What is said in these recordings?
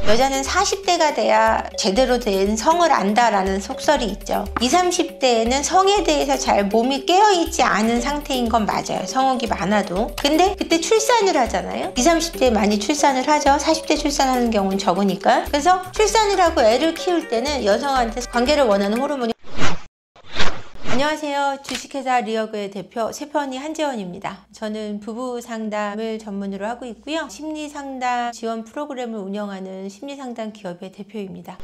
여자는 40대가 돼야 제대로 된 성을 안다라는 속설이 있죠. 20, 30대에는 성에 대해서 잘 몸이 깨어있지 않은 상태인 건 맞아요. 성욕이 많아도. 근데 그때 출산을 하잖아요. 20, 30대에 많이 출산을 하죠. 40대 출산하는 경우는 적으니까. 그래서 출산을 하고 애를 키울 때는 여성한테 관계를 원하는 호르몬이. 안녕하세요. 주식회사 리어그의 대표 세편이 한재원입니다. 저는 부부 상담을 전문으로 하고 있고요. 심리상담 지원 프로그램을 운영하는 심리상담 기업의 대표입니다.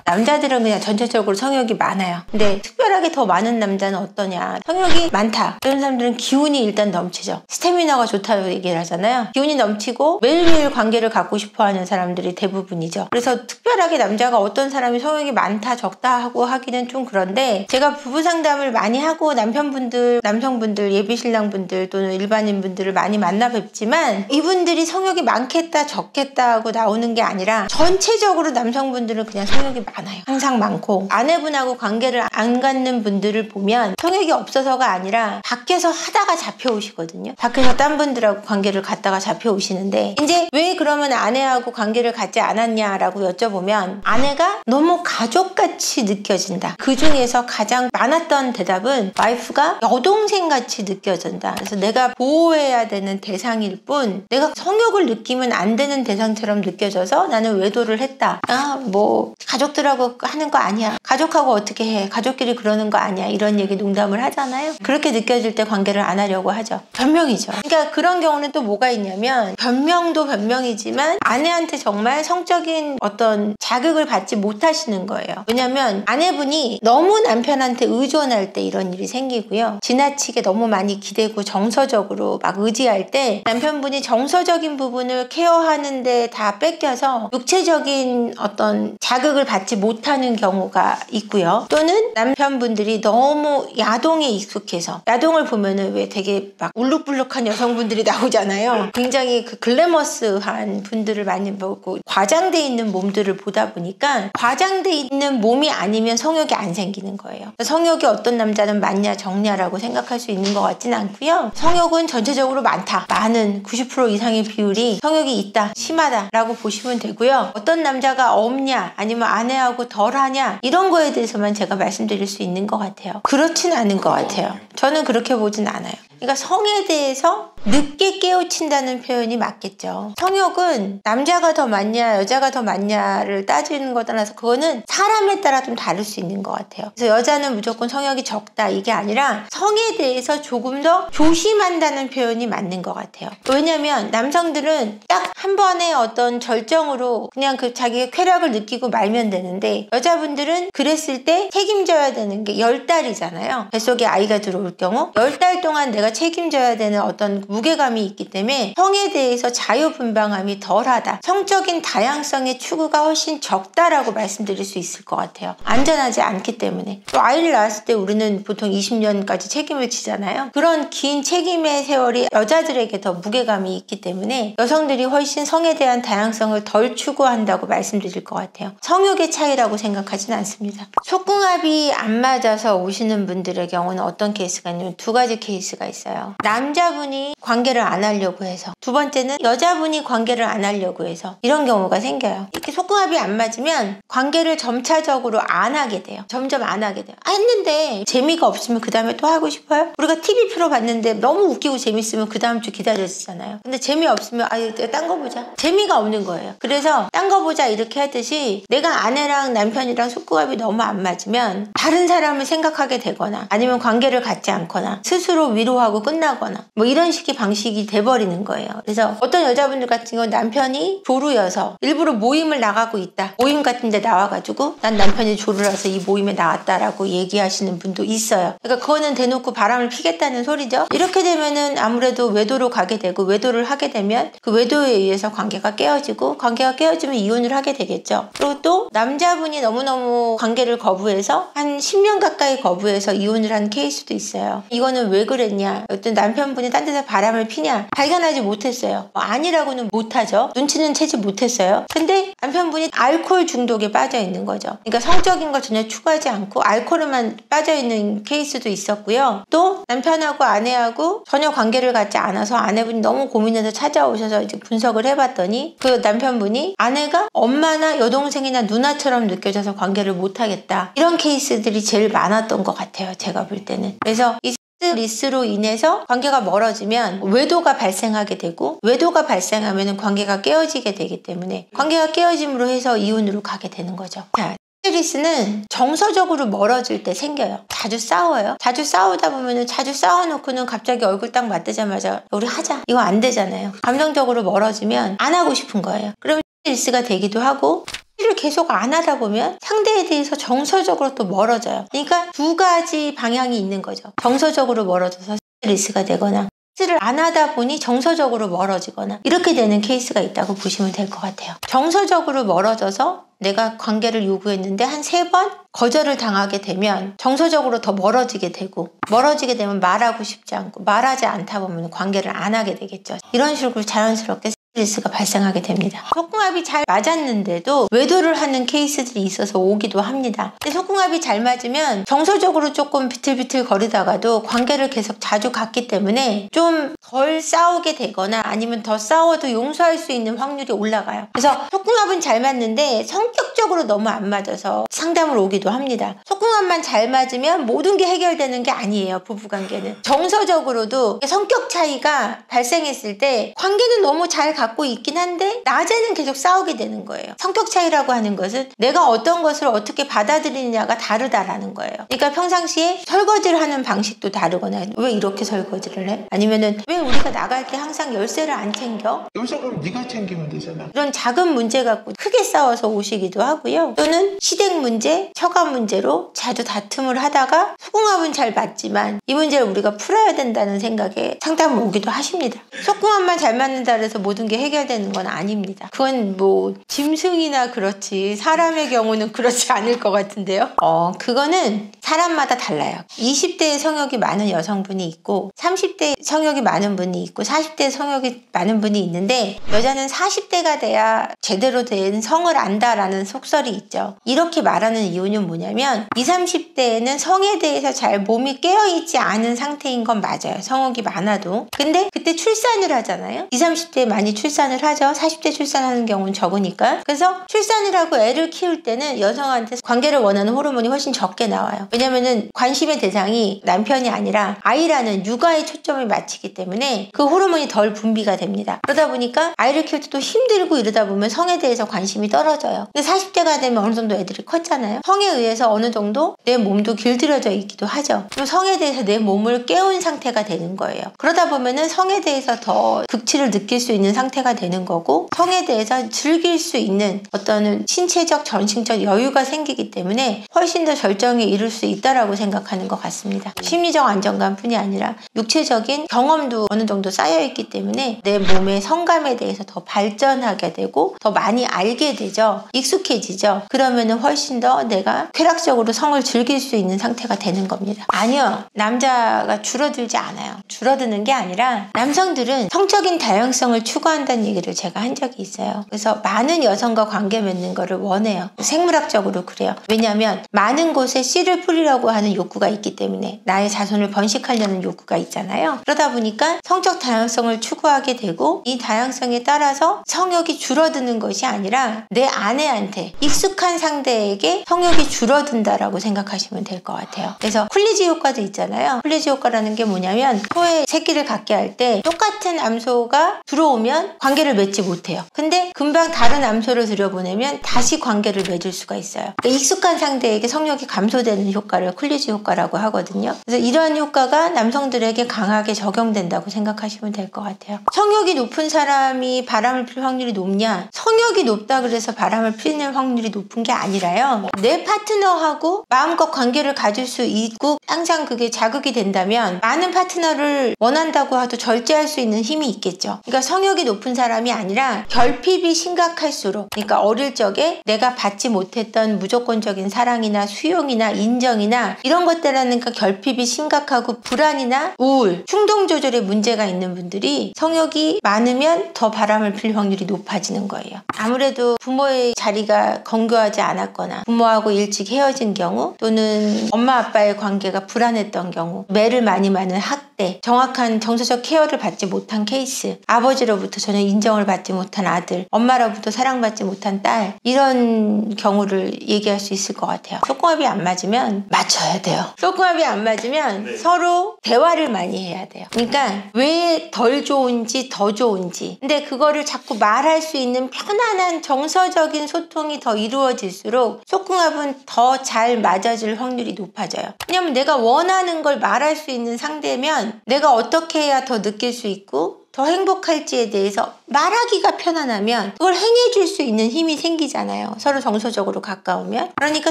남자들은 그냥 전체적으로 성욕이 많아요. 근데 특별하게 더 많은 남자는 어떠냐. 성욕이 많다. 그런 사람들은 기운이 일단 넘치죠. 스태미너가 좋다고 얘기를 하잖아요. 기운이 넘치고 매일매일 관계를 갖고 싶어하는 사람들이 대부분이죠. 그래서 특별하게 남자가 어떤 사람이 성욕이 많다 적다 하고 하기는 좀 그런데, 제가 부부 상담을 많이 하고 남편분들, 남성분들, 예비신랑분들 또는 일반인분들을 많이 만나 뵙지만 이분들이 성욕이 많겠다 적겠다 하고 나오는 게 아니라 전체적으로 남성분들은 그냥 성욕이 많아요. 항상 많고, 아내분하고 관계를 안 갖는 분들을 보면 성욕이 없어서가 아니라 밖에서 하다가 잡혀오시거든요. 밖에서 딴 분들하고 관계를 갖다가 잡혀오시는데, 이제 왜 그러면 아내하고 관계를 갖지 않았냐라고 여쭤보면 아내가 너무 가족같이 느껴진다. 그 중에서 가장 많았던 대답은 와이프가 여동생같이 느껴진다. 그래서 내가 보호해야 되는 대상일 뿐 내가 성욕을 느끼면 안 되는 대상처럼 느껴져서 나는 외도를 했다. 뭐 가족들하고 하는 거 아니야. 가족하고 어떻게 해. 가족끼리 그러는 거 아니야. 이런 얘기 농담을 하잖아요. 그렇게 느껴질 때 관계를 안 하려고 하죠. 변명이죠. 그러니까 그런 경우는 또 뭐가 있냐면, 변명도 변명이지만 아내한테 정말 성적인 어떤 자극을 받지 못하시는 거예요. 왜냐면 아내분이 너무 남편한테 의존할 때 이런 일이 생기고요. 지나치게 너무 많이 기대고 정서적으로 막 의지할 때 남편분이 정서적인 부분을 케어하는데 다 뺏겨서 육체적인 어떤 자극을 받지 못하는 경우가 있고요. 또는 남편분들이 너무 야동에 익숙해서, 야동을 보면은 왜 되게 막 울룩불룩한 여성분들이 나오잖아요. 굉장히 그 글래머스한 분들을 많이 보고 과장돼 있는 몸들을 보다 보니까 과장돼 있는 몸이 아니면 성욕이 안 생기는 거예요. 성욕이 어떤 남자는 많냐 적냐라고 생각할 수 있는 것 같진 않고요. 성욕은 전체적으로 많다. 많은 90% 이상의 비율이 성욕이 있다, 심하다라고 보시면 되고요. 어떤 남자가 없냐 아니면 아내하고 덜하냐 이런 거에 대해서만 제가 말씀드릴 수 있는 것 같아요. 그렇진 않은 것 같아요. 저는 그렇게 보진 않아요. 그러니까 성에 대해서 늦게 깨우친다는 표현이 맞겠죠. 성욕은 남자가 더 많냐 여자가 더 많냐를 따지는 거 떠나서 그거는 사람에 따라 좀 다를 수 있는 것 같아요. 그래서 여자는 무조건 성욕이 적다 이게 아니라 성에 대해서 조금 더 조심한다는 표현이 맞는 것 같아요. 왜냐면 남성들은 딱 한 번의 어떤 절정으로 그냥 그 자기의 쾌락을 느끼고 말면 되는데, 여자분들은 그랬을 때 책임져야 되는 게 10달이잖아요. 뱃속에 아이가 들어올 경우 10달 동안 내가 책임져야 되는 어떤 무게감이 있기 때문에 성에 대해서 자유분방함이 덜하다, 성적인 다양성의 추구가 훨씬 적다라고 말씀드릴 수 있을 것 같아요. 안전하지 않기 때문에. 또 아이를 낳았을 때 우리는 보통 20년까지 책임을 지잖아요. 그런 긴 책임의 세월이 여자들에게 더 무게감이 있기 때문에 여성들이 훨씬 성에 대한 다양성을 덜 추구한다고 말씀드릴 것 같아요. 성욕의 차이라고 생각하진 않습니다. 속궁합이 안 맞아서 오시는 분들의 경우는 어떤 케이스가 있냐면 두 가지 케이스가 있어요. 남자분이 관계를 안 하려고 해서, 두 번째는 여자분이 관계를 안 하려고 해서 이런 경우가 생겨요. 이렇게 속궁합이 안 맞으면 관계를 점차적으로 안 하게 돼요. 점점 안 하게 돼요. 했는데 재미가 없으면 그 다음에 또 하고 싶어요? 우리가 TV 프로 봤는데 너무 웃기고 재밌으면 그 다음 주 기다려주잖아요. 근데 재미없으면 딴 거 보자. 재미가 없는 거예요. 그래서 딴 거 보자 이렇게 하듯이, 내가 아내랑 남편이랑 속궁합이 너무 안 맞으면 다른 사람을 생각하게 되거나 아니면 관계를 갖지 않거나 스스로 위로하고 끝나거나 뭐 이런 식의 방식이 돼버리는 거예요. 그래서 어떤 여자분들 같은 경우는 남편이 조루여서 일부러 모임을 나가고 있다, 모임 같은 데 나와가지고 난 남편이 조루라서 이 모임에 나왔다라고 얘기하시는 분도 있어요. 그러니까 그거는 대놓고 바람을 피겠다는 소리죠. 이렇게 되면은 아무래도 외도로 가게 되고, 외도를 하게 되면 그 외도에 의해서 관계가 깨어지고, 관계가 깨어지면 이혼을 하게 되겠죠. 그리고 또 남자분이 너무너무 관계를 거부해서 한 10년 가까이 거부해서 이혼을 한 케이스도 있어요. 이거는 왜 그랬냐, 어떤 남편분이 딴 데서 바람을 피냐 발견하지 못했어요. 아니라고는 못하죠. 눈치는 채지 못했어요. 근데 남편분이 남성분이 알코올 중독에 빠져 있는 거죠. 그러니까 성적인 거 전혀 추구하지 않고 알코올에만 빠져 있는 케이스도 있었고요. 또 남편하고 아내하고 전혀 관계를 갖지 않아서 아내분이 너무 고민해서 찾아오셔서 이제 분석을 해봤더니 그 남편분이 아내가 엄마나 여동생이나 누나처럼 느껴져서 관계를 못하겠다. 이런 케이스들이 제일 많았던 것 같아요. 제가 볼 때는. 그래서 이 스트레스로 인해서 관계가 멀어지면 외도가 발생하게 되고 외도가 발생하면 관계가 깨어지게 되기 때문에 관계가 깨어짐으로 해서 이혼으로 가게 되는 거죠. 자, 스트레스는 정서적으로 멀어질 때 생겨요. 자주 싸워요. 자주 싸우다 보면은 자주 싸워놓고는 갑자기 얼굴 딱 맞대자마자 우리 하자. 이거 안 되잖아요. 감정적으로 멀어지면 안 하고 싶은 거예요. 그럼 스트레스가 되기도 하고 를 계속 안 하다 보면 상대에 대해서 정서적으로 또 멀어져요. 그러니까 두 가지 방향이 있는 거죠. 정서적으로 멀어져서 스트레스가 되거나 스트레스를 안 하다 보니 정서적으로 멀어지거나 이렇게 되는 케이스가 있다고 보시면 될 것 같아요. 정서적으로 멀어져서 내가 관계를 요구했는데 한 3번 거절을 당하게 되면 정서적으로 더 멀어지게 되고 멀어지게 되면 말하고 싶지 않고 말하지 않다 보면 관계를 안 하게 되겠죠. 이런 식으로 자연스럽게 스트레스가 발생하게 됩니다. 속궁합이 잘 맞았는데도 외도를 하는 케이스들이 있어서 오기도 합니다. 근데 속궁합이 잘 맞으면 정서적으로 조금 비틀비틀 거리다가도 관계를 계속 자주 갖기 때문에 좀 덜 싸우게 되거나 아니면 더 싸워도 용서할 수 있는 확률이 올라가요. 그래서 속궁합은 잘 맞는데 성격적으로 너무 안 맞아서 상담을 오기도 합니다. 속궁합만 잘 맞으면 모든 게 해결되는 게 아니에요. 부부관계는. 정서적으로도 성격 차이가 발생했을 때 관계는 너무 잘 갖고 있긴 한데 낮에는 계속 싸우게 되는 거예요. 성격 차이라고 하는 것은 내가 어떤 것을 어떻게 받아들이느냐가 다르다라는 거예요. 그러니까 평상시에 설거지를 하는 방식도 다르거나 왜 이렇게 설거지를 해? 아니면은 왜 우리가 나갈 때 항상 열쇠를 안 챙겨? 열쇠 그럼 네가 챙기면 되잖아. 이런 작은 문제 갖고 크게 싸워서 오시기도 하고요. 또는 시댁 문제, 처가 문제로 자주 다툼을 하다가 속궁합은 잘 맞지만 이 문제를 우리가 풀어야 된다는 생각에 상담을 오기도 하십니다. 속궁합만 잘 맞는다 그래서 모든 게 해결되는 건 아닙니다. 그건 뭐 짐승이나 그렇지 사람의 경우는 그렇지 않을 것 같은데요. 그거는 사람마다 달라요. 20대에 성욕이 많은 여성분이 있고 30대에 성욕이 많은 분이 있고 40대에 성욕이 많은 분이 있는데 여자는 40대가 돼야 제대로 된 성을 안다라는 속설이 있죠. 이렇게 말하는 이유는 뭐냐면 20, 30대에는 성에 대해서 잘 몸이 깨어있지 않은 상태인 건 맞아요. 성욕이 많아도. 근데 그때 출산을 하잖아요. 20, 30대에 많이 출산을 하죠. 40대 출산하는 경우는 적으니까. 그래서 출산을 하고 애를 키울 때는 여성한테 관계를 원하는 호르몬이 훨씬 적게 나와요. 왜냐면은 관심의 대상이 남편이 아니라 아이라는 육아에 초점을 맞추기 때문에 그 호르몬이 덜 분비가 됩니다. 그러다 보니까 아이를 키울 때도 힘들고 이러다 보면 성에 대해서 관심이 떨어져요. 근데 40대가 되면 어느 정도 애들이 컸잖아요. 성에 의해서 어느 정도 내 몸도 길들여져 있기도 하죠. 그리고 성에 대해서 내 몸을 깨운 상태가 되는 거예요. 그러다 보면은 성에 대해서 더 극치를 느낄 수 있는 상태가 되는 거고 성에 대해서 즐길 수 있는 어떤 신체적, 정신적 여유가 생기기 때문에 훨씬 더 절정에 이룰 수 있다라고 생각하는 것 같습니다. 심리적 안정감뿐이 아니라 육체적인 경험도 어느 정도 쌓여있기 때문에 내 몸의 성감에 대해서 더 발전하게 되고 더 많이 알게 되죠. 익숙해지죠. 그러면은 훨씬 더 내가 쾌락적으로 성을 즐길 수 있는 상태가 되는 겁니다. 아니요. 남자가 줄어들지 않아요. 줄어드는 게 아니라 남성들은 성적인 다양성을 추구한다는 얘기를 제가 한 적이 있어요. 그래서 많은 여성과 관계 맺는 거를 원해요. 생물학적으로 그래요. 왜냐하면 많은 곳에 씨를 뿌리려고 하는 욕구가 있기 때문에 나의 자손을 번식하려는 욕구가 있잖아요. 그러다 보니까 성적 다양성을 추구하게 되고 이 다양성에 따라서 성욕이 줄어드는 것이 아니라 내 아내한테 익숙한 상대에게 성욕이 줄어든다라고 생각하시면 될 것 같아요. 그래서 쿨리지 효과도 있잖아요. 쿨리지 효과라는 게 뭐냐면 소에 새끼를 갖게 할 때 똑같은 암소가 들어오면 관계를 맺지 못해요. 근데 금방 다른 암소를 들여보내면 다시 관계를 맺을 수가 있어요. 그러니까 익숙한 상대에게 성욕이 감소되는 효과를 쿨리지 효과라고 하거든요. 그래서 이러한 효과가 남성들에게 강하게 적용된다고 생각하시면 될 것 같아요. 성욕이 높은 사람이 바람을 필 확률이 높냐? 성욕이 높다 그래서 바람을 피는 확률이 높은 게 아니라요. 내 파트너하고 마음껏 관계를 가질 수 있고 항상 그게 자극이 된다면 많은 파트너를 원한다고 해도 절제할 수 있는 힘이 있겠죠. 그러니까 성욕이 높은 사람이 아니라 결핍이 심각할수록 그러니까 어릴 적에 내가 받지 못했던 무조건적인 사랑이나 수용이나 인정 환경이나 이런 것 때문에 결핍이 심각하고 불안이나 우울, 충동 조절에 문제가 있는 분들이 성욕이 많으면 더 바람을 필 확률이 높아지는 거예요. 아무래도 부모의 자리가 건교하지 않았거나 부모하고 일찍 헤어진 경우, 또는 엄마 아빠의 관계가 불안했던 경우, 매를 많이 맞는 학대, 정확한 정서적 케어를 받지 못한 케이스, 아버지로부터 전혀 인정을 받지 못한 아들, 엄마로부터 사랑받지 못한 딸, 이런 경우를 얘기할 수 있을 것 같아요. 속궁합이 안 맞으면 맞춰야 돼요. 속궁합이 안 맞으면 서로 대화를 많이 해야 돼요. 그러니까 왜 덜 좋은지 더 좋은지, 근데 그거를 자꾸 말할 수 있는 편안한 정서적인 소통이 더 이루어질수록 속궁합은 더 잘 맞아질 확률이 높아져요. 왜냐면 내가 원하는 걸 말할 수 있는 상대면 내가 어떻게 해야 더 느낄 수 있고 더 행복할지에 대해서 말하기가 편안하면 그걸 행해줄 수 있는 힘이 생기잖아요. 서로 정서적으로 가까우면. 그러니까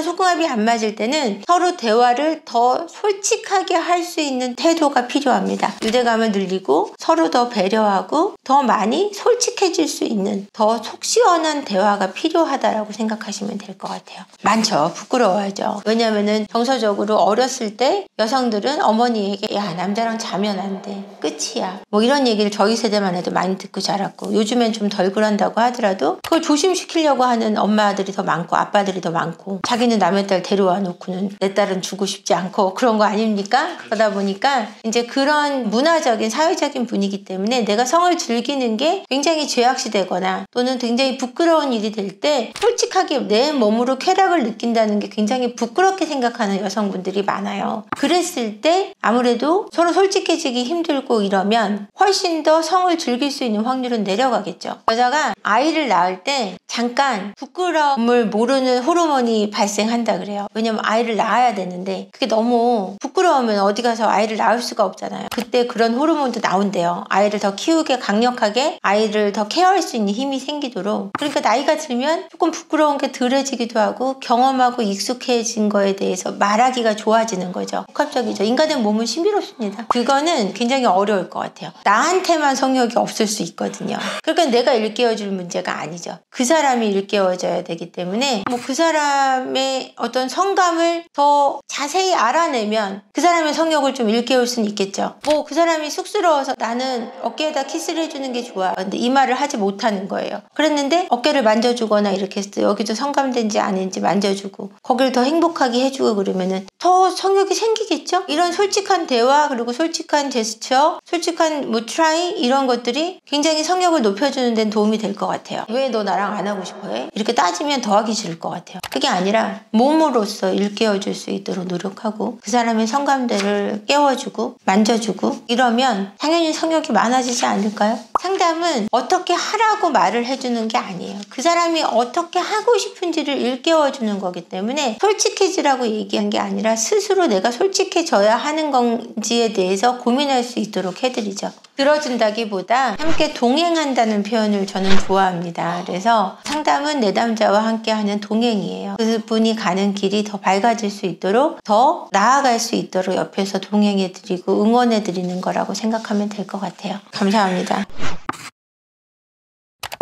속궁합이 안 맞을 때는 서로 대화를 더 솔직하게 할 수 있는 태도가 필요합니다. 유대감을 늘리고 서로 더 배려하고 더 많이 솔직해질 수 있는 더 속 시원한 대화가 필요하다라고 생각하시면 될 것 같아요. 많죠. 부끄러워하죠. 왜냐면은 정서적으로 어렸을 때 여성들은 어머니에게 야, 남자랑 자면 안 돼. 끝이야. 뭐 이런 얘기를 저희 세대만 해도 많이 듣고 자랐고, 요즘엔 좀 덜 그런다고 하더라도 그걸 조심시키려고 하는 엄마들이 더 많고 아빠들이 더 많고, 자기는 남의 딸 데려와 놓고는 내 딸은 주고 싶지 않고 그런 거 아닙니까? 그러다 보니까 이제 그런 문화적인 사회적인 분위기 때문에 내가 성을 즐기는 게 굉장히 죄악시되거나 또는 굉장히 부끄러운 일이 될 때 솔직하게 내 몸으로 쾌락을 느낀다는 게 굉장히 부끄럽게 생각하는 여성분들이 많아요. 그랬을 때 아무래도 서로 솔직해지기 힘들고 이러면 훨씬 더 성을 즐길 수 있는 확률은 내려가겠죠. 여자가 아이를 낳을 때 잠깐 부끄러움을 모르는 호르몬이 발생한다 그래요. 왜냐면 아이를 낳아야 되는데 그게 너무 부끄러우면 어디 가서 아이를 낳을 수가 없잖아요. 그때 그런 호르몬도 나온대요. 아이를 더 키우게 강력하게 아이를 더 케어할 수 있는 힘이 생기도록. 그러니까 나이가 들면 조금 부끄러운 게 덜해지기도 하고 경험하고 익숙해진 거에 대해서 말하기가 좋아지는 거죠. 복합적이죠. 인간의 몸은 신비롭습니다. 그거는 굉장히 어려울 것 같아요. 나한테만 성욕이 없을 수 있거든요. 그러니까 내가 일깨워줄 문제가 아니죠. 그 사람이 일깨워져야 되기 때문에 뭐 그 사람의 어떤 성감을 더 자세히 알아내면 그 사람의 성욕을 좀 일깨울 수는 있겠죠. 뭐 그 사람이 쑥스러워서 나는 어깨에다 키스를 해주는 게 좋아. 근데 이 말을 하지 못하는 거예요. 그랬는데 어깨를 만져주거나 이렇게 해서 여기도 성감된지 아닌지 만져주고 거기를 더 행복하게 해주고 그러면은 더 성욕이 생기겠죠? 이런 솔직한 대화, 그리고 솔직한 제스처, 솔직한 뭐 트라이, 이런 것들이 굉장히 성욕을 높여주는 데는 도움이 될 것 같아요. 왜 너 나랑 안 하고 싶어 해? 이렇게 따지면 더 하기 싫을 것 같아요. 그게 아니라 몸으로써 일깨워줄 수 있도록 노력하고 그 사람의 성감대를 깨워주고 만져주고 이러면 당연히 성욕이 많아지지 않을까요? 상담은 어떻게 하라고 말을 해주는 게 아니에요. 그 사람이 어떻게 하고 싶은지를 일깨워주는 거기 때문에 솔직해지라고 얘기한 게 아니라 스스로 내가 솔직해져야 하는 건지에 대해서 고민할 수 있도록 해드리죠. 들어준다기보다 함께 동행한다는 표현을 저는 좋아합니다. 그래서 상담은 내담자와 함께하는 동행이에요. 그분이 가는 길이 더 밝아질 수 있도록, 더 나아갈 수 있도록 옆에서 동행해드리고 응원해드리는 거라고 생각하면 될 것 같아요. 감사합니다.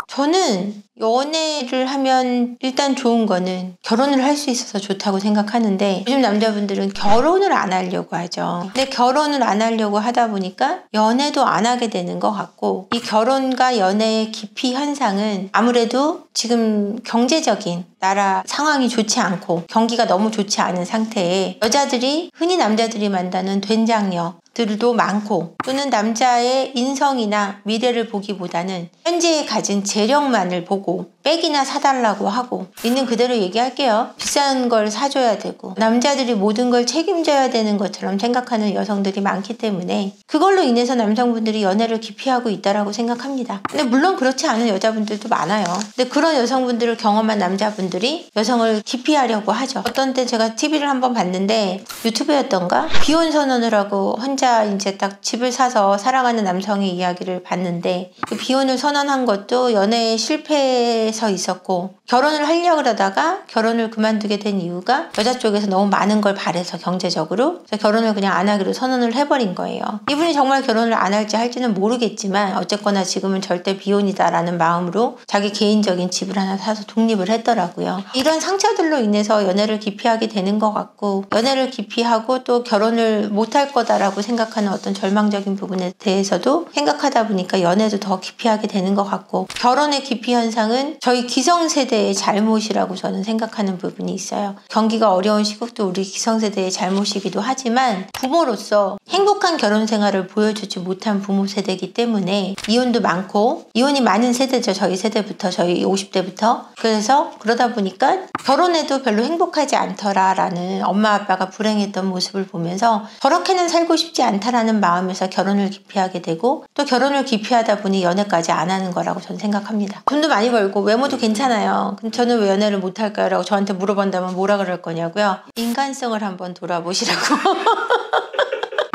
저는 연애를 하면 일단 좋은 거는 결혼을 할 수 있어서 좋다고 생각하는데, 요즘 남자분들은 결혼을 안 하려고 하죠. 근데 결혼을 안 하려고 하다 보니까 연애도 안 하게 되는 것 같고, 이 결혼과 연애의 기피 현상은 아무래도 지금 경제적인 나라 상황이 좋지 않고 경기가 너무 좋지 않은 상태에 여자들이 흔히 남자들이 만나는 된장녀 들도 많고, 또는 남자의 인성이나 미래를 보기보다는 현재에 가진 재력만을 보고 백이나 사달라고 하고, 있는 그대로 얘기할게요. 비싼 걸 사줘야 되고 남자들이 모든 걸 책임져야 되는 것처럼 생각하는 여성들이 많기 때문에 그걸로 인해서 남성분들이 연애를 기피하고 있다라고 생각합니다. 근데 물론 그렇지 않은 여자분들도 많아요. 근데 그런 여성분들을 경험한 남자분들이 여성을 기피하려고 하죠. 어떤 때 제가 TV를 한번 봤는데, 유튜브였던가? 비혼 선언을 하고 혼자 이제 딱 집을 사서 살아가는 남성의 이야기를 봤는데, 그 비혼을 선언한 것도 연애에 실패해서 서 있었고 결혼을 하려고 그러다가 결혼을 그만두게 된 이유가 여자 쪽에서 너무 많은 걸 바래서 경제적으로 그래서 결혼을 그냥 안 하기로 선언을 해버린 거예요. 이분이 정말 결혼을 안 할지 할지는 모르겠지만 어쨌거나 지금은 절대 비혼이다라는 마음으로 자기 개인적인 집을 하나 사서 독립을 했더라고요. 이런 상처들로 인해서 연애를 기피하게 되는 것 같고 연애를 기피하고 또 결혼을 못할 거다라고 생각하는 어떤 절망적인 부분에 대해서도 생각하다 보니까 연애도 더 기피하게 되는 것 같고 결혼의 기피 현상은 저희 기성세대의 잘못이라고 저는 생각하는 부분이 있어요. 경기가 어려운 시국도 우리 기성세대의 잘못이기도 하지만 부모로서 행복한 결혼 생활을 보여주지 못한 부모 세대이기 때문에 이혼도 많고 이혼이 많은 세대죠. 저희 세대부터 저희 50대부터 그래서 그러다 보니까 결혼해도 별로 행복하지 않더라라는 엄마 아빠가 불행했던 모습을 보면서 저렇게는 살고 싶지 않다라는 마음에서 결혼을 기피하게 되고 또 결혼을 기피하다 보니 연애까지 안 하는 거라고 저는 생각합니다. 돈도 많이 벌고 외모도 괜찮아요. 그럼 저는 왜 연애를 못할까요? 라고 저한테 물어본다면 뭐라 그럴 거냐고요? 인간성을 한번 돌아보시라고.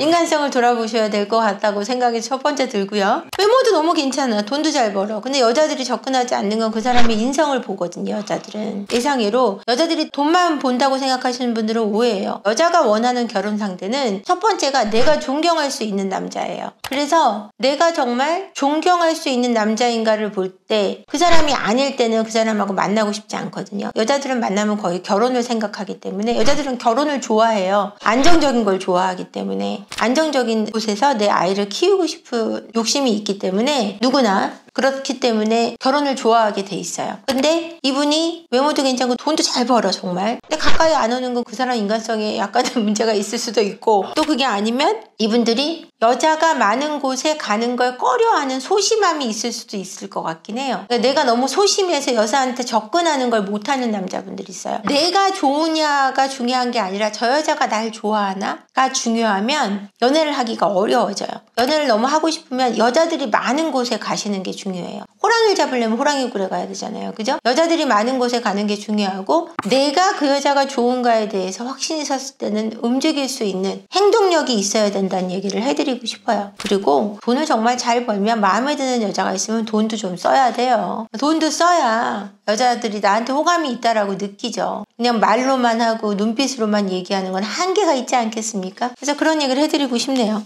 인간성을 돌아보셔야 될 것 같다고 생각이 첫 번째 들고요. 외모도 너무 괜찮아. 돈도 잘 벌어. 근데 여자들이 접근하지 않는 건 그 사람의 인성을 보거든요. 여자들은. 예상외로 여자들이 돈만 본다고 생각하시는 분들은 오해예요. 여자가 원하는 결혼 상대는 첫 번째가 내가 존경할 수 있는 남자예요. 그래서 내가 정말 존경할 수 있는 남자인가를 볼 때 그 사람이 아닐 때는 그 사람하고 만나고 싶지 않거든요. 여자들은 만나면 거의 결혼을 생각하기 때문에 여자들은 결혼을 좋아해요. 안정적인 걸 좋아하기 때문에 안정적인 곳에서 내 아이를 키우고 싶은 욕심이 있기 때문에 누구나 그렇기 때문에 결혼을 좋아하게 돼 있어요. 근데 이분이 외모도 괜찮고 돈도 잘 벌어 정말. 근데 가까이 안 오는 건 그 사람 인간성에 약간의 문제가 있을 수도 있고 또 그게 아니면 이분들이 여자가 많은 곳에 가는 걸 꺼려하는 소심함이 있을 수도 있을 것 같긴 해요. 그러니까 내가 너무 소심해서 여자한테 접근하는 걸 못하는 남자분들이 있어요. 내가 좋으냐가 중요한 게 아니라 저 여자가 날 좋아하나가 중요하면 연애를 하기가 어려워져요. 연애를 너무 하고 싶으면 여자들이 많은 곳에 가시는 게 중요해요. 호랑이를 잡으려면 호랑이 굴에 가야 되잖아요. 그죠? 여자들이 많은 곳에 가는 게 중요하고 내가 그 여자가 좋은가에 대해서 확신이 섰을 때는 움직일 수 있는 행동력이 있어야 된다는 얘기를 해드리고 싶어요. 그리고 돈을 정말 잘 벌면 마음에 드는 여자가 있으면 돈도 좀 써야 돼요. 돈도 써야 여자들이 나한테 호감이 있다라고 느끼죠. 그냥 말로만 하고 눈빛으로만 얘기하는 건 한계가 있지 않겠습니까? 그래서 그런 얘기를 해드리고 싶네요.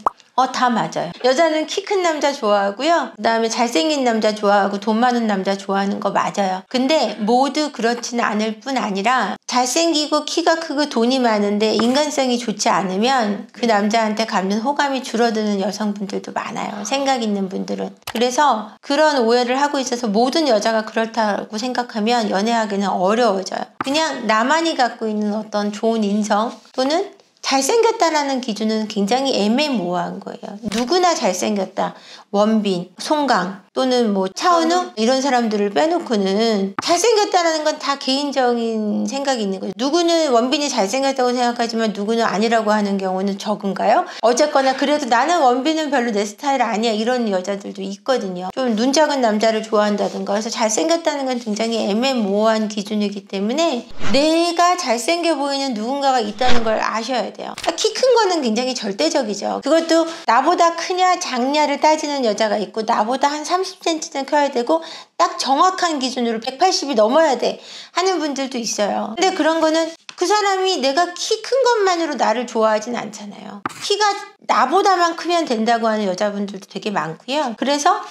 다 맞아요. 여자는 키 큰 남자 좋아하고요. 그 다음에 잘생긴 남자 좋아하고 돈 많은 남자 좋아하는 거 맞아요. 근데 모두 그렇지는 않을 뿐 아니라 잘생기고 키가 크고 돈이 많은데 인간성이 좋지 않으면 그 남자한테 갖는 호감이 줄어드는 여성분들도 많아요. 생각 있는 분들은. 그래서 그런 오해를 하고 있어서 모든 여자가 그렇다고 생각하면 연애하기는 어려워져요. 그냥 나만이 갖고 있는 어떤 좋은 인성 또는 잘생겼다라는 기준은 굉장히 애매모호한 거예요. 누구나 잘생겼다. 원빈, 송강 또는 뭐 차은우 이런 사람들을 빼놓고는 잘생겼다라는 건 다 개인적인 생각이 있는 거죠. 누구는 원빈이 잘생겼다고 생각하지만 누구는 아니라고 하는 경우는 적은가요? 어쨌거나 그래도 나는 원빈은 별로 내 스타일 아니야 이런 여자들도 있거든요. 좀 눈 작은 남자를 좋아한다든가 그래서 잘생겼다는 건 굉장히 애매모호한 기준이기 때문에 내가 잘생겨 보이는 누군가가 있다는 걸 아셔야 돼요. 키 큰 거는 굉장히 절대적이죠. 그것도 나보다 크냐 작냐를 따지는 여자가 있고 나보다 한 30cm는 커야 되고 딱 정확한 기준으로 180이 넘어야 돼 하는 분들도 있어요. 근데 그런 거는 그 사람이 내가 키 큰 것만으로 나를 좋아하진 않잖아요. 키가 나보다만 크면 된다고 하는 여자분들도 되게 많고요. 그래서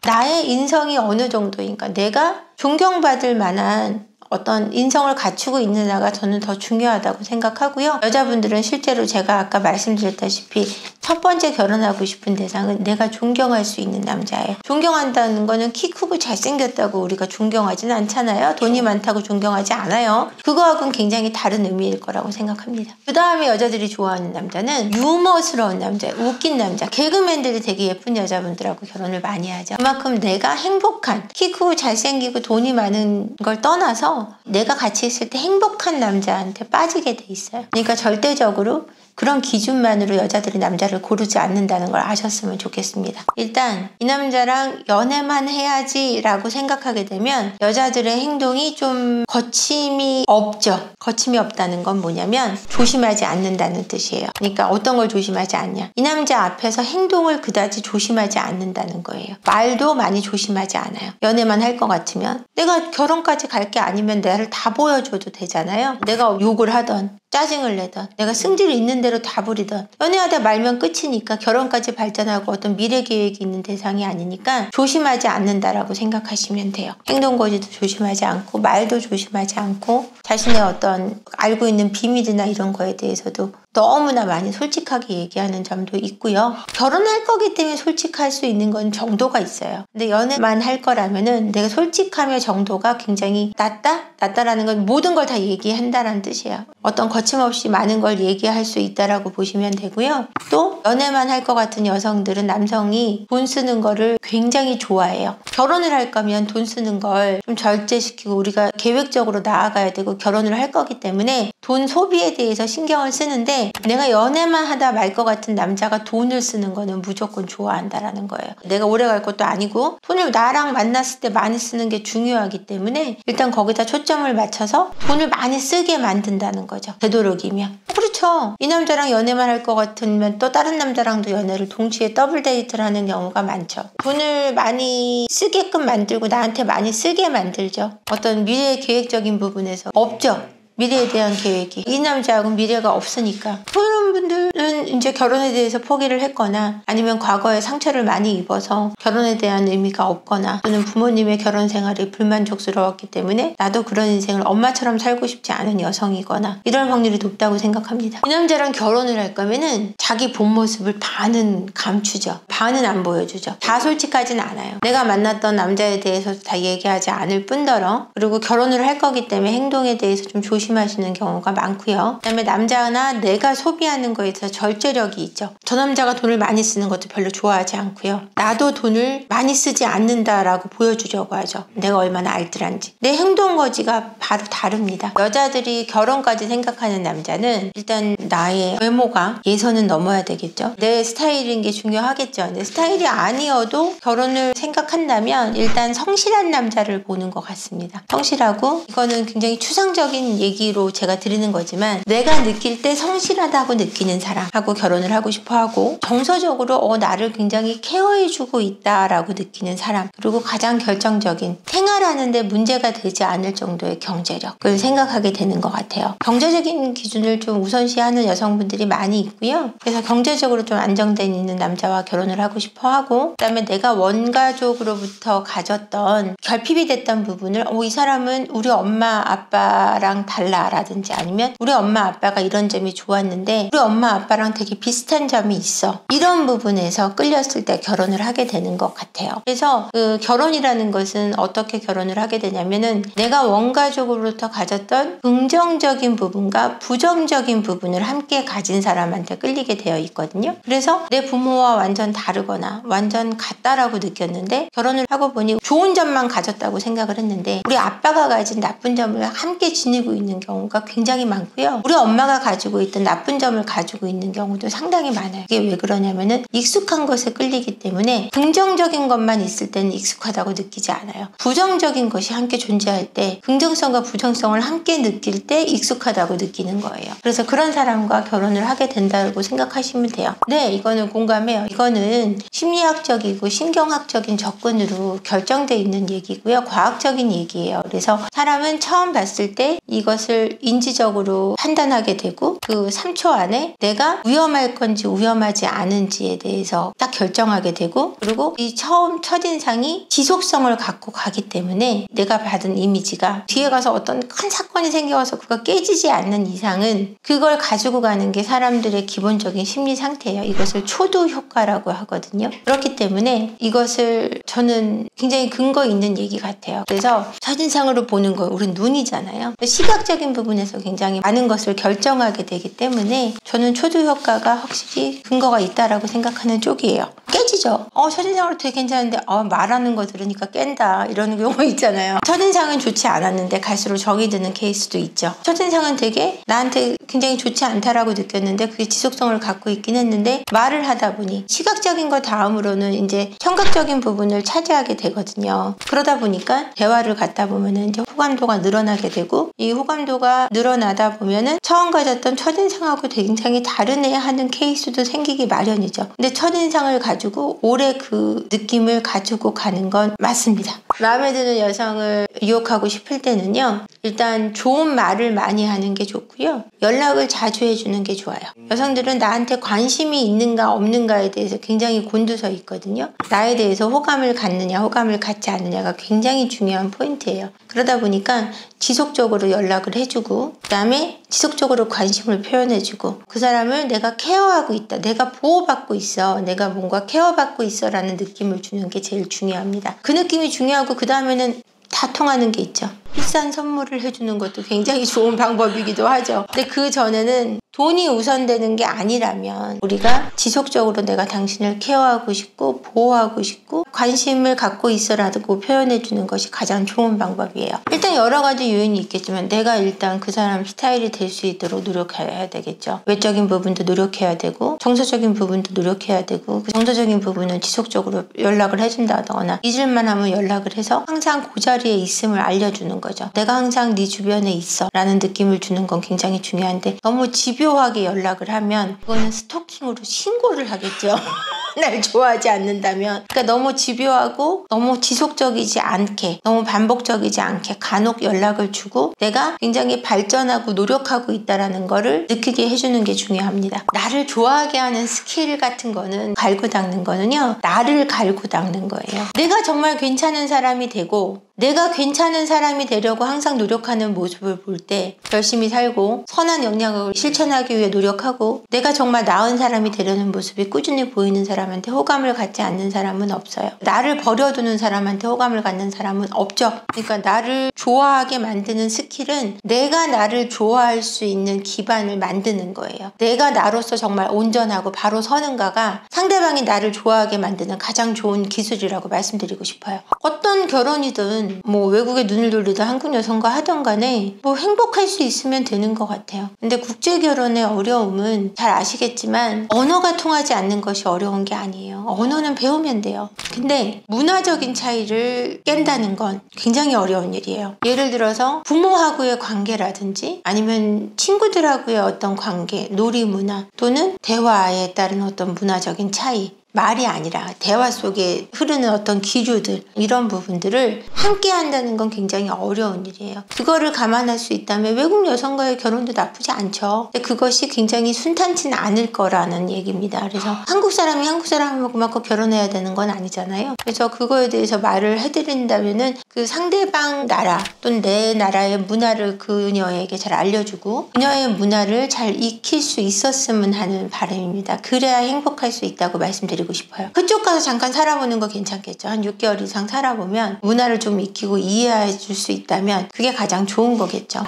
나의 인성이 어느 정도인가 내가 존경받을 만한 어떤 인성을 갖추고 있느냐가 저는 더 중요하다고 생각하고요. 여자분들은 실제로 제가 아까 말씀드렸다시피 첫 번째 결혼하고 싶은 대상은 내가 존경할 수 있는 남자예요. 존경한다는 거는 키 크고 잘생겼다고 우리가 존경하지는 않잖아요. 돈이 많다고 존경하지 않아요. 그거하고는 굉장히 다른 의미일 거라고 생각합니다. 그 다음에 여자들이 좋아하는 남자는 유머스러운 남자, 웃긴 남자. 개그맨들이 되게 예쁜 여자분들하고 결혼을 많이 하죠. 그만큼 내가 행복한, 키 크고 잘생기고 돈이 많은 걸 떠나서 내가 같이 있을 때 행복한 남자한테 빠지게 돼 있어요. 그러니까 절대적으로 그런 기준만으로 여자들이 남자를 고르지 않는다는 걸 아셨으면 좋겠습니다. 일단 이 남자랑 연애만 해야지 라고 생각하게 되면 여자들의 행동이 좀 거침이 없죠. 거침이 없다는 건 뭐냐면 조심하지 않는다는 뜻이에요. 그러니까 어떤 걸 조심하지 않냐, 이 남자 앞에서 행동을 그다지 조심하지 않는다는 거예요. 말도 많이 조심하지 않아요. 연애만 할 것 같으면 내가 결혼까지 갈 게 아니면 나를 다 보여줘도 되잖아요. 내가 욕을 하던 짜증을 내던 내가 승질 있는 대로 다 부리던 연애하다 말면 끝이니까 결혼까지 발전하고 어떤 미래 계획이 있는 대상이 아니니까 조심하지 않는다라고 생각하시면 돼요. 행동 거지도 조심하지 않고 말도 조심하지 않고 자신의 어떤 알고 있는 비밀이나 이런 거에 대해서도 너무나 많이 솔직하게 얘기하는 점도 있고요. 결혼할 거기 때문에 솔직할 수 있는 건 정도가 있어요. 근데 연애만 할 거라면은 내가 솔직함의 정도가 굉장히 낮다라는 건 모든 걸 다 얘기한다라는 뜻이에요. 어떤 거침없이 많은 걸 얘기할 수 있다라고 보시면 되고요. 또 연애만 할 것 같은 여성들은 남성이 돈 쓰는 거를 굉장히 좋아해요. 결혼을 할 거면 돈 쓰는 걸 좀 절제시키고 우리가 계획적으로 나아가야 되고 결혼을 할 거기 때문에 돈 소비에 대해서 신경을 쓰는데 내가 연애만 하다 말 것 같은 남자가 돈을 쓰는 거는 무조건 좋아한다라는 거예요. 내가 오래 갈 것도 아니고 돈을 나랑 만났을 때 많이 쓰는 게 중요하기 때문에 일단 거기다 초점을 맞춰서 돈을 많이 쓰게 만든다는 거죠. 되도록이면. 그렇죠. 이 남자랑 연애만 할 것 같으면 또 다른 남자랑도 연애를 동시에 더블 데이트를 하는 경우가 많죠. 돈을 많이 쓰게끔 만들고 나한테 많이 쓰게 만들죠. 어떤 미래 계획적인 부분에서 없죠. 미래에 대한 계획이. 이 남자하고는 미래가 없으니까. 그런 분들은 이제 결혼에 대해서 포기를 했거나 아니면 과거에 상처를 많이 입어서 결혼에 대한 의미가 없거나 또는 부모님의 결혼 생활이 불만족스러웠기 때문에 나도 그런 인생을 엄마처럼 살고 싶지 않은 여성이거나 이런 확률이 높다고 생각합니다. 이 남자랑 결혼을 할 거면은 자기 본 모습을 반은 감추죠. 반은 안 보여주죠. 다 솔직하진 않아요. 내가 만났던 남자에 대해서 다 얘기하지 않을 뿐더러 그리고 결혼을 할 거기 때문에 행동에 대해서 좀 조심하시는 경우가 많고요. 그다음에 남자나 내가 소비하는 거에 대해서 절제력이 있죠. 저 남자가 돈을 많이 쓰는 것도 별로 좋아하지 않고요. 나도 돈을 많이 쓰지 않는다라고 보여주려고 하죠. 내가 얼마나 알뜰한지. 내 행동 거지가 바로 다릅니다. 여자들이 결혼까지 생각하는 남자는 일단 나의 외모가 예선은 넘어야 되겠죠. 내 스타일인 게 중요하겠죠. 내 스타일이 아니어도 결혼을 생각한다면 일단 성실한 남자를 보는 것 같습니다. 성실하고 이거는 굉장히 추상적인 얘기로 제가 드리는 거지만 내가 느낄 때 성실하다고 느끼는 사람하고 결혼을 하고 싶어 하고 정서적으로 나를 굉장히 케어해주고 있다라고 느끼는 사람 그리고 가장 결정적인 생활하는데 문제가 되지 않을 정도의 경제력을 생각하게 되는 것 같아요. 경제적인 기준을 좀 우선시하는 여성분들이 많이 있고요. 그래서 경제적으로 좀 안정돼 있는 남자와 결혼을 하고 싶어 하고 그다음에 내가 원가족으로부터 가졌던 결핍이 됐던 부분을 이 사람은 우리 엄마 아빠랑 달라라든지 아니면 우리 엄마 아빠가 이런 점이 좋았는데 우리 엄마 아빠랑 되게 비슷한 점이 있어. 이런 부분에서 끌렸을 때 결혼을 하게 되는 것 같아요. 그래서 그 결혼이라는 것은 어떻게 결혼을 하게 되냐면은 내가 원가족으로부터 가졌던 긍정적인 부분과 부정적인 부분을 함께 가진 사람한테 끌리게 되어 있거든요. 그래서 내 부모와 완전 다르거나 완전 같다라고 느꼈는데 결혼을 하고 보니 좋은 점만 가졌다고 생각을 했는데 우리 아빠가 가진 나쁜 점을 함께 지니고 있는 경우가 굉장히 많고요. 우리 엄마가 가지고 있던 나쁜 점을 가지고 있는 경우도 상당히 많아요. 이게 왜 그러냐면은 익숙한 것에 끌리기 때문에 긍정적인 것만 있을 때는 익숙하다고 느끼지 않아요. 부정적인 것이 함께 존재할 때 긍정성과 부정성을 함께 느낄 때 익숙하다고 느끼는 거예요. 그래서 그런 사람과 결혼을 하게 된다고 생각하시면 돼요. 네, 이거는 공감해요. 이거는 심리학적이고 신경학적인 접근으로 결정되어 있는 얘기고요. 과학적인 얘기예요. 그래서 사람은 처음 봤을 때 이것을 인지적으로 판단하게 되고 그 3초 안에 내가 위험할 건지 위험하지 않은지에 대해서 딱 결정하게 되고 그리고 이 처음 첫인상이 지속성을 갖고 가기 때문에 내가 받은 이미지가 뒤에 가서 어떤 큰 사건이 생겨서 그거 깨지지 않는 이상은 그걸 가지고 가는 게 사람들의 기본적인 심리 상태예요. 이것을 초두 효과라고 하거든요. 그렇기 때문에 이것을 저는 굉장히 근거 있는 얘기 같아요. 그래서 첫인상으로 보는 거 우린 눈이잖아요. 시각적인 부분에서 굉장히 많은 것을 결정하게 되기 되기 때문에 저는 초두 효과가 확실히 근거가 있다라고 생각하는 쪽이에요. 깨지죠. 첫인상으로 되게 괜찮은데 말하는 거 들으니까 깬다 이러는 경우 있잖아요. 첫인상은 좋지 않았는데 갈수록 정이 드는 케이스도 있죠. 첫인상은 되게 나한테 굉장히 좋지 않다라고 느꼈는데 그게 지속성을 갖고 있긴 했는데 말을 하다 보니 시각적인 거 다음으로는 이제 청각적인 부분을 차지하게 되거든요. 그러다 보니까 대화를 갖다 보면은 이제 호감도가 늘어나게 되고 이 호감도가 늘어나다 보면은 처음 가졌던 첫인상하고 굉장히 다르네 하는 케이스도 생기기 마련이죠. 근데 첫인상을 가지고 오래 그 느낌을 가지고 가는 건 맞습니다. 마음에 드는 여성을 유혹하고 싶을 때는요. 일단 좋은 말을 많이 하는 게 좋고요. 연락을 자주 해주는 게 좋아요. 여성들은 나한테 관심이 있는가 없는가에 대해서 굉장히 곤두서 있거든요. 나에 대해서 호감을 갖느냐 호감을 갖지 않느냐가 굉장히 중요한 포인트예요. 그러다 보니까 지속적으로 연락을 해주고 그 다음에 지속적으로 관심을 표현해주고 그 사람을 내가 케어하고 있다. 내가 보호받고 있어. 내가 뭔가 케어받고 있어 라는 느낌을 주는 게 제일 중요합니다. 그 느낌이 중요하고 그 다음에는 다 통하는 게 있죠. 비싼 선물을 해주는 것도 굉장히 좋은 방법이기도 하죠. 근데 그 전에는 돈이 우선되는 게 아니라면 우리가 지속적으로 내가 당신을 케어하고 싶고 보호하고 싶고 관심을 갖고 있어라고 표현해주는 것이 가장 좋은 방법이에요. 일단 여러 가지 요인이 있겠지만 내가 일단 그 사람 스타일이 될 수 있도록 노력해야 되겠죠. 외적인 부분도 노력해야 되고 정서적인 부분도 노력해야 되고 그 정서적인 부분은 지속적으로 연락을 해준다거나 잊을만 하면 연락을 해서 항상 그 자리에 있음을 알려주는 거죠. 내가 항상 네 주변에 있어 라는 느낌을 주는 건 굉장히 중요한데 너무 집요하게 연락을 하면 그거는 스토킹으로 신고를 하겠죠. 날 좋아하지 않는다면. 그러니까 너무 집요하고 너무 지속적이지 않게 너무 반복적이지 않게 간혹 연락을 주고 내가 굉장히 발전하고 노력하고 있다는 거를 느끼게 해주는 게 중요합니다. 나를 좋아하게 하는 스킬 같은 거는 갈고 닦는 거는요. 나를 갈고 닦는 거예요. 내가 정말 괜찮은 사람이 되고 내가 괜찮은 사람이 되려고 항상 노력하는 모습을 볼 때 열심히 살고 선한 영향을 실천하기 위해 노력하고 내가 정말 나은 사람이 되려는 모습이 꾸준히 보이는 사람한테 호감을 갖지 않는 사람은 없어요. 나를 버려두는 사람한테 호감을 갖는 사람은 없죠. 그러니까 나를 좋아하게 만드는 스킬은 내가 나를 좋아할 수 있는 기반을 만드는 거예요. 내가 나로서 정말 온전하고 바로 서는가가 상대방이 나를 좋아하게 만드는 가장 좋은 기술이라고 말씀드리고 싶어요. 어떤 결혼이든 뭐 외국에 눈을 돌리든 한국 여성과 하던 간에 뭐 행복할 수 있으면 되는 것 같아요. 근데 국제 결혼의 어려움은 잘 아시겠지만 언어가 통하지 않는 것이 어려운 게 아니에요. 언어는 배우면 돼요. 근데 문화적인 차이를 깬다는 건 굉장히 어려운 일이에요. 예를 들어서 부모하고의 관계라든지 아니면 친구들하고의 어떤 관계, 놀이 문화 또는 대화에 따른 어떤 문화적인 차이 말이 아니라 대화 속에 흐르는 어떤 기류들 이런 부분들을 함께 한다는 건 굉장히 어려운 일이에요. 그거를 감안할 수 있다면 외국 여성과의 결혼도 나쁘지 않죠. 근데 그것이 굉장히 순탄치는 않을 거라는 얘기입니다. 그래서 한국 사람이 한국 사람하고 결혼해야 되는 건 아니잖아요. 그래서 그거에 대해서 말을 해드린다면은 그 상대방 나라 또는 내 나라의 문화를 그녀에게 잘 알려주고 그녀의 문화를 잘 익힐 수 있었으면 하는 바람입니다. 그래야 행복할 수 있다고 말씀드리고 싶어요. 그쪽 가서 잠깐 살아보는 거 괜찮겠죠. 한 6개월 이상 살아보면 문화를 좀 익히고 이해해 줄 수 있다면 그게 가장 좋은 거겠죠.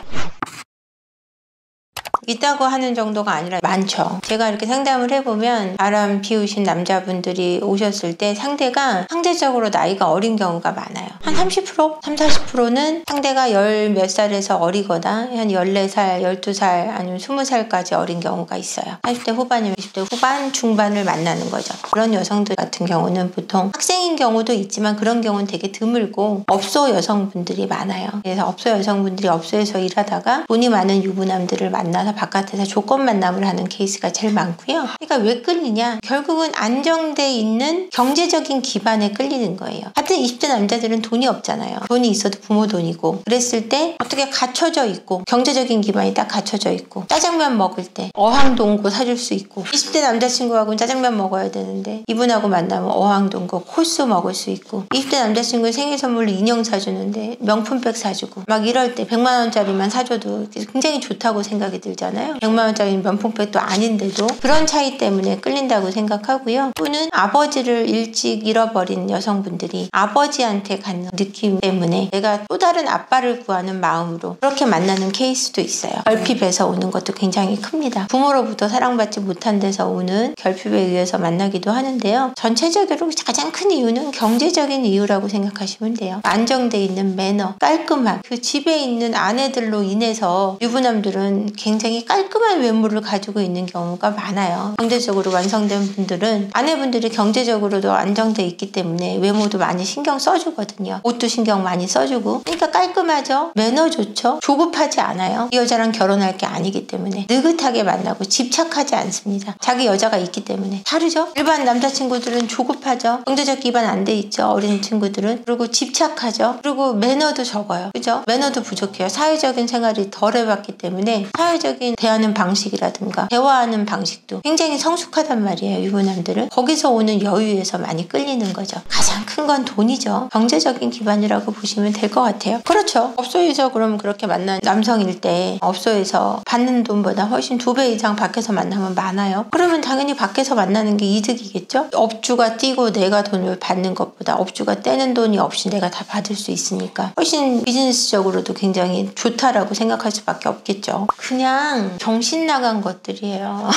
있다고 하는 정도가 아니라 많죠. 제가 이렇게 상담을 해보면 바람 피우신 남자분들이 오셨을 때 상대가 상대적으로 나이가 어린 경우가 많아요. 한 30%? 30-40%는 상대가 열 몇 살에서 어리거나 한 14살, 12살 아니면 20살까지 어린 경우가 있어요. 30대 후반이면 20대 후반, 중반을 만나는 거죠. 그런 여성들 같은 경우는 보통 학생인 경우도 있지만 그런 경우는 되게 드물고 업소 여성분들이 많아요. 그래서 업소 여성분들이 업소에서 일하다가 돈이 많은 유부남들을 만나서 바깥에서 조건 만남을 하는 케이스가 제일 많고요. 그러니까 왜 끌리냐? 결국은 안정돼 있는 경제적인 기반에 끌리는 거예요. 하여튼 20대 남자들은 돈이 없잖아요. 돈이 있어도 부모 돈이고 그랬을 때 어떻게 갖춰져 있고 경제적인 기반이 딱 갖춰져 있고 짜장면 먹을 때 어항동고 사줄 수 있고 20대 남자친구하고는 짜장면 먹어야 되는데 이분하고 만나면 어항동고 코스 먹을 수 있고 20대 남자친구 생일 선물로 인형 사주는데 명품백 사주고 막 이럴 때 100만 원짜리만 사줘도 굉장히 좋다고 생각이 들죠. 면봉백이잖아요. 100만 원짜리 면봉백도 아닌데도 그런 차이 때문에 끌린다고 생각하고요. 또는 아버지를 일찍 잃어버린 여성분들이 아버지한테 갖는 느낌 때문에 내가 또 다른 아빠를 구하는 마음으로 그렇게 만나는 케이스도 있어요. 결핍에서 오는 것도 굉장히 큽니다. 부모로부터 사랑받지 못한 데서 오는 결핍에 의해서 만나기도 하는데요. 전체적으로 가장 큰 이유는 경제적인 이유라고 생각하시면 돼요. 안정돼 있는 매너, 깔끔함, 그 집에 있는 아내들로 인해서 유부남들은 굉장히 깔끔한 외모를 가지고 있는 경우가 많아요. 경제적으로 완성된 분들은 아내분들이 경제적으로도 안정돼 있기 때문에 외모도 많이 신경 써주거든요. 옷도 신경 많이 써주고, 그러니까 깔끔하죠. 매너 좋죠. 조급하지 않아요. 이 여자랑 결혼할 게 아니기 때문에 느긋하게 만나고 집착하지 않습니다. 자기 여자가 있기 때문에. 다르죠. 일반 남자친구들은 조급하죠. 경제적 기반 안 돼 있죠. 어린 친구들은. 그리고 집착하죠. 그리고 매너도 적어요. 그죠? 매너도 부족해요. 사회적인 생활이 덜 해봤기 때문에 사회적인 대하는 방식이라든가 대화하는 방식도 굉장히 성숙하단 말이에요. 유부남들은. 거기서 오는 여유에서 많이 끌리는 거죠. 가장 큰 건 돈이죠. 경제적인 기반이라고 보시면 될 것 같아요. 그렇죠. 업소에서 그럼 그렇게 만난 남성일 때 업소에서 받는 돈보다 훨씬 2배 이상 밖에서 만나면 많아요. 그러면 당연히 밖에서 만나는 게 이득이겠죠? 업주가 떼고 내가 돈을 받는 것보다 업주가 떼는 돈이 없이 내가 다 받을 수 있으니까 훨씬 비즈니스적으로도 굉장히 좋다라고 생각할 수밖에 없겠죠. 그냥 정신 나간 것들이에요.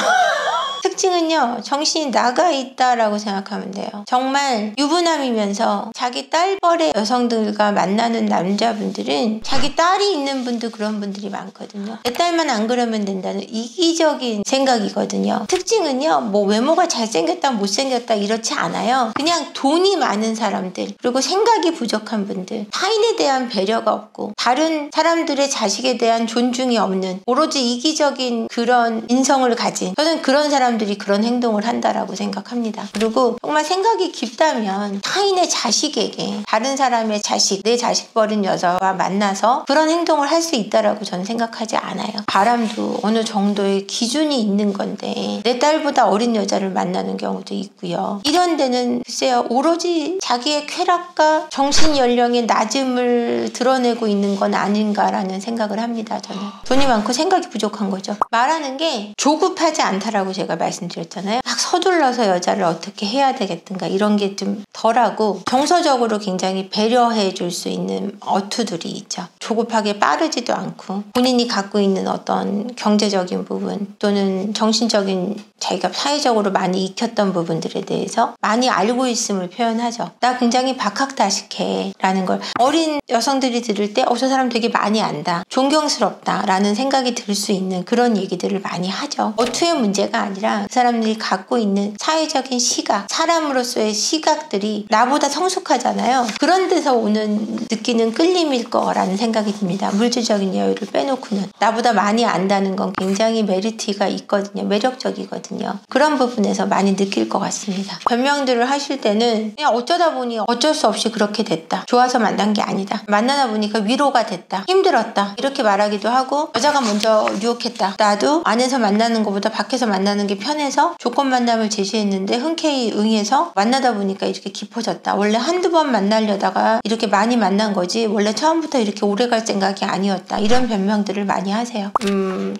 특징은요, 정신이 나가 있다라고 생각하면 돼요. 정말 유부남이면서 자기 딸벌의 여성들과 만나는 남자분들은 자기 딸이 있는 분도 그런 분들이 많거든요. 내 딸만 안 그러면 된다는 이기적인 생각이거든요. 특징은요, 뭐 외모가 잘생겼다 못생겼다 이렇지 않아요. 그냥 돈이 많은 사람들, 그리고 생각이 부족한 분들, 타인에 대한 배려가 없고 다른 사람들의 자식에 대한 존중이 없는 오로지 이기적인 그런 인성을 가진, 저는 그런 사람들이 그런 행동을 한다라고 생각합니다. 그리고 정말 생각이 깊다면 타인의 자식에게, 다른 사람의 자식, 내 자식 버린 여자와 만나서 그런 행동을 할 수 있다라고 저는 생각하지 않아요. 바람도 어느 정도의 기준이 있는 건데 내 딸보다 어린 여자를 만나는 경우도 있고요. 이런 데는 글쎄요, 오로지 자기의 쾌락과 정신 연령의 낮음을 드러내고 있는 건 아닌가라는 생각을 합니다. 저는 돈이 많고 생각이 부족한 거죠. 말하는 게 조급하지 않다라고 제가 말씀드렸잖아요. 막 서둘러서 여자를 어떻게 해야 되겠든가 이런 게 좀 덜하고 정서적으로 굉장히 배려해 줄 수 있는 어투들이 있죠. 조급하게 빠르지도 않고 본인이 갖고 있는 어떤 경제적인 부분 또는 정신적인 자기가 사회적으로 많이 익혔던 부분들에 대해서 많이 알고 있음을 표현하죠. 나 굉장히 박학다식해 라는 걸 어린 여성들이 들을 때 저 사람 되게 많이 안다, 존경스럽다 라는 생각이 들 수 있는 그런 얘기들을 많이 하죠. 어투의 문제가 아니라 그 사람들이 갖고 있는 사회적인 시각, 사람으로서의 시각들이 나보다 성숙하잖아요. 그런 데서 오는 느끼는 끌림일 거라는 생각이 듭니다. 물질적인 여유를 빼놓고는. 나보다 많이 안다는 건 굉장히 메리트가 있거든요. 매력적이거든요. 그런 부분에서 많이 느낄 것 같습니다. 변명들을 하실 때는 그냥 어쩌다 보니 어쩔 수 없이 그렇게 됐다, 좋아서 만난 게 아니다, 만나다 보니까 위로가 됐다, 힘들었다 이렇게 말하기도 하고, 여자가 먼저 유혹했다, 나도 안에서 만나는 것보다 밖에서 만나는 게 편해서 조건 만남을 제시했는데 흔쾌히 응해서 만나다 보니까 이렇게 깊어졌다, 원래 한두 번 만나려다가 이렇게 많이 만난 거지 원래 처음부터 이렇게 오래 갈 생각이 아니었다, 이런 변명들을 많이 하세요.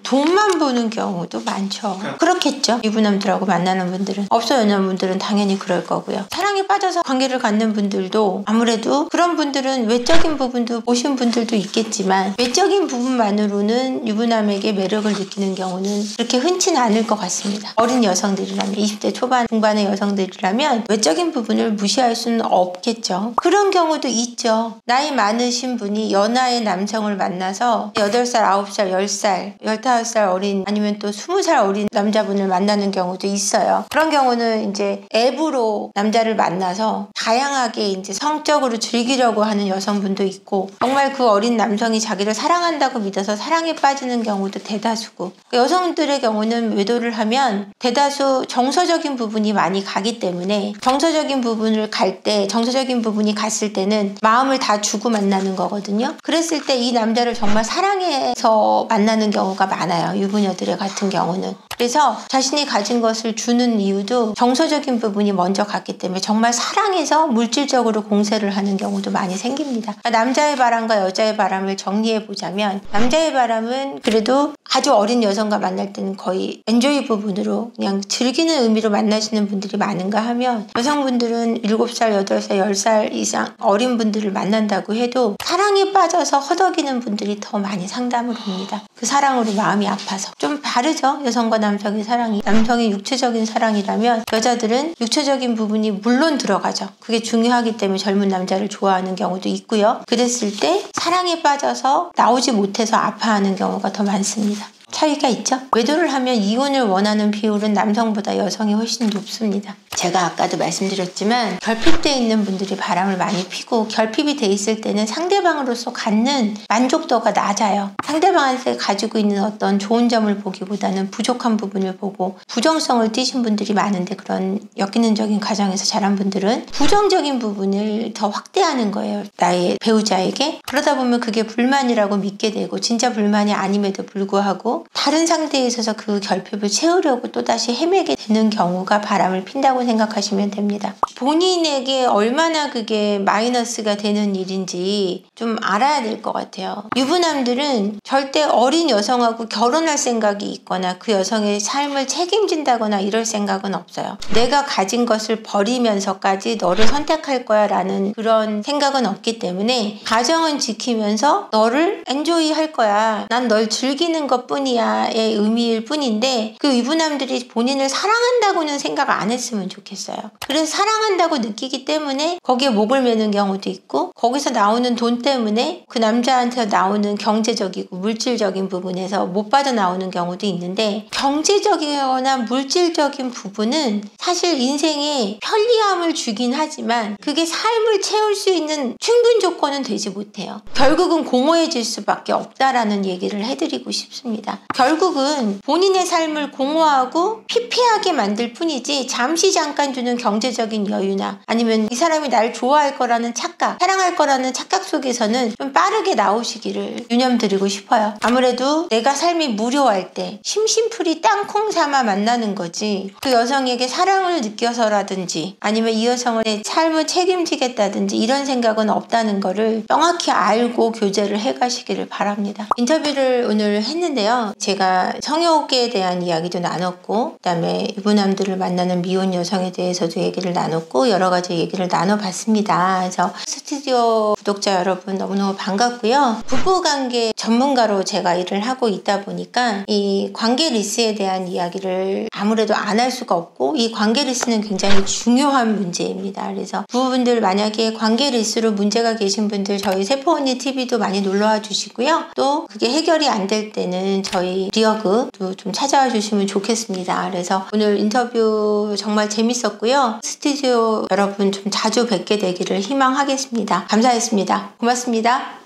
돈만 보는 경우도 많죠. 그렇겠죠. 유부남들하고 만나는 분들은. 업소 연애분들은 당연히 그럴 거고요. 사랑에 빠져서 관계를 갖는 분들도 아무래도 그런 분들은 외적인 부분도 보신 분들도 있겠지만 외적인 부분만으로는 유부남에게 매력을 느끼는 경우는 그렇게 흔치는 않을 것 같습니다. 어린 여성들이라면, 20대 초반 중반의 여성들이라면 외적인 부분을 무시할 수는 없겠죠. 그런 경우도 있죠. 나이 많으신 분이 연하의 남성을 만나서 8살, 9살, 10살, 15살 어린, 아니면 또 20살 어린 남자분을 만나는 경우도 있어요. 그런 경우는 이제 앱으로 남자를 만나서 다양하게 이제 성적으로 즐기려고 하는 여성분도 있고, 정말 그 어린 남성이 자기를 사랑한다고 믿어서 사랑에 빠지는 경우도 대다수고, 여성들의 경우는 외도를 하면 대다수 정서적인 부분이 많이 가기 때문에 정서적인 부분을 갈 때, 정서적인 부분이 갔을 때는 마음을 다 주고 만나는 거거든요. 그랬을 때 이 남자를 정말 사랑해서 만나는 경우가 많아요. 유부녀들의 같은 경우는. 그래서 자신이 가진 것을 주는 이유도 정서적인 부분이 먼저 갔기 때문에 정말 사랑해서 물질적으로 공세를 하는 경우도 많이 생깁니다. 그러니까 남자의 바람과 여자의 바람을 정리해 보자면 남자의 바람은 그래도 아주 어린 여성과 만날 때는 거의 엔조이 부분으로 그냥 즐기는 의미로 만나시는 분들이 많은가 하면 여성분들은 7살, 8살, 10살 이상 어린 분들을 만난다고 해도 사랑에 빠져서 허덕이는 분들이 더 많이 상담을 합니다. 그 사랑으로 마음이 아파서. 좀 다르죠? 여성과 남성의 사랑이. 남성이 육체적인 사랑이라면 여자들은 육체적인 부분이 물론 들어가죠. 그게 중요하기 때문에 젊은 남자를 좋아하는 경우도 있고요. 그랬을 때 사랑에 빠져서 나오지 못해서 아파하는 경우가 더 많습니다. 차이가 있죠? 외도를 하면 이혼을 원하는 비율은 남성보다 여성이 훨씬 높습니다. 제가 아까도 말씀드렸지만 결핍되어 있는 분들이 바람을 많이 피고 결핍이 돼 있을 때는 상대방으로서 갖는 만족도가 낮아요. 상대방한테 가지고 있는 어떤 좋은 점을 보기보다는 부족한 부분을 보고 부정성을 띠신 분들이 많은데 그런 역기능적인 가정에서 자란 분들은 부정적인 부분을 더 확대하는 거예요. 나의 배우자에게. 그러다 보면 그게 불만이라고 믿게 되고 진짜 불만이 아님에도 불구하고 다른 상대에 있어서 그 결핍을 채우려고 또다시 헤매게 되는 경우가 바람을 핀다고 생각하시면 됩니다. 본인에게 얼마나 그게 마이너스가 되는 일인지 좀 알아야 될 것 같아요. 유부남들은 절대 어린 여성하고 결혼할 생각이 있거나 그 여성의 삶을 책임진다거나 이럴 생각은 없어요. 내가 가진 것을 버리면서까지 너를 선택할 거야 라는 그런 생각은 없기 때문에 가정은 지키면서 너를 엔조이 할 거야. 난 널 즐기는 것 뿐이야 의 의미일 뿐인데 그 유부남들이 본인을 사랑한다고는 생각 안 했으면 좋겠어요. 그래서 사랑한다고 느끼기 때문에 거기에 목을 매는 경우도 있고 거기서 나오는 돈 때문에 그 남자한테 나오는 경제적이고 물질적인 부분에서 못 빠져나오는 경우도 있는데 경제적이거나 물질적인 부분은 사실 인생에 편리함을 주긴 하지만 그게 삶을 채울 수 있는 충분 조건은 되지 못해요. 결국은 공허해질 수밖에 없다라는 얘기를 해드리고 싶습니다. 결국은 본인의 삶을 공허하고 피폐하게 만들 뿐이지 잠시 잠깐 주는 경제적인 여유나 아니면 이 사람이 나를 좋아할 거라는 착각, 사랑할 거라는 착각 속에서는 좀 빠르게 나오시기를 유념드리고 싶어요. 아무래도 내가 삶이 무료할 때 심심풀이 땅콩 삼아 만나는 거지 그 여성에게 사랑을 느껴서라든지 아니면 이 여성의 삶을 책임지겠다든지 이런 생각은 없다는 거를 명확히 알고 교제를 해가시기를 바랍니다. 인터뷰를 오늘 했는데요. 제가 성욕에 대한 이야기도 나눴고 그다음에 유부남들을 만나는 미혼 여성에 대해서도 얘기를 나눴고 여러 가지 얘기를 나눠봤습니다. 그래서 스튜디오 구독자 여러분 너무너무 반갑고요. 부부관계 전문가로 제가 일을 하고 있다 보니까 이 관계 리스에 대한 이야기를 아무래도 안 할 수가 없고 이 관계 리스는 굉장히 중요한 문제입니다. 그래서 부부분들 만약에 관계 리스로 문제가 계신 분들 저희 세포언니 TV도 많이 놀러와 주시고요. 또 그게 해결이 안 될 때는 저희 리어그도 좀 찾아와 주시면 좋겠습니다. 그래서 오늘 인터뷰 정말 재밌었고요. 스튜디오 여러분 좀 자주 뵙게 되기를 희망하겠습니다. 감사했습니다. 고맙습니다.